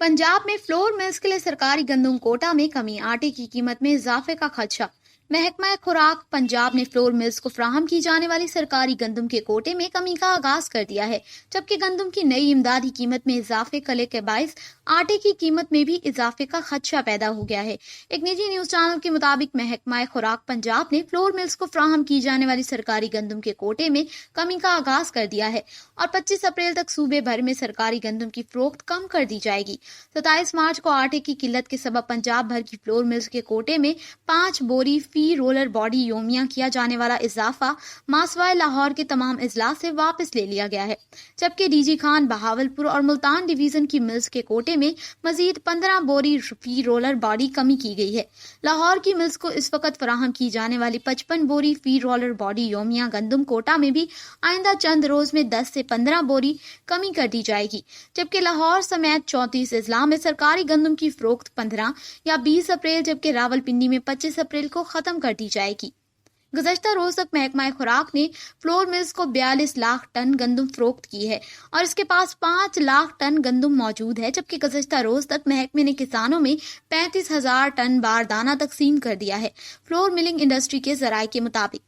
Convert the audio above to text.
पंजाब में flour mills के लिए सरकारी गंदम कोटा में कमी, आटे की कीमत में इजाफे का खदशा। महकमा खुराक पंजाब ने फ्लोर मिल्स को फराहम की जाने वाली सरकारी गंदम के कोटे में कमी का आगाज कर दिया है, जबकि गंदम की नई इमदादी कीमत में इजाफे के बायस आटे की कीमत में भी इजाफे का खदशा पैदा हो गया है। एक निजी न्यूज चैनल के मुताबिक महकमा खुराक पंजाब ने फ्लोर मिल्स को फराहम की जाने वाली सरकारी गंदम के कोटे में कमी का आगाज कर दिया है और 25 अप्रैल तक सूबे भर में सरकारी गंदम की फरोख्त कम कर दी जाएगी। 27 मार्च को आटे की किल्लत के सबब पंजाब भर की फ्लोर मिल्स के कोटे में 5 बोरी फी रोलर बॉडी योमिया किया जाने वाला इजाफा मासवाए लाहौर के तमाम इजलास से वापस ले लिया गया है, जबकि डीजी खान, बहावलपुर और मुल्तान डिवीजन की मिल्स के कोटे में मजीद 15 बोरी फी रोलर बॉडी कमी की गई है। लाहौर की मिल्स को इस वक्त फराहम की जाने वाली 55 बोरी फी रोलर बॉडी योमिया गंदम कोटा में भी आइंदा चंद रोज में 10 से 15 बोरी कमी कर दी जाएगी, जबकि लाहौर समेत 34 अजला में सरकारी गंदम की फरोख्त 15 या 20 अप्रैल जबकि रावलपिंडी में 25 अप्रैल को खत्म कर दी जाएगी। गुज़श्ता रोज तक महकमा खुराक ने फ्लोर मिल्स को 42 लाख टन गंदम फरोख्त की है और इसके पास 5 लाख टन गंदम मौजूद है, जबकि गुज़श्ता रोज तक महकमे ने किसानों में 35,000 टन बारदाना तकसीम कर दिया है, फ्लोर मिलिंग इंडस्ट्री के जराये के मुताबिक।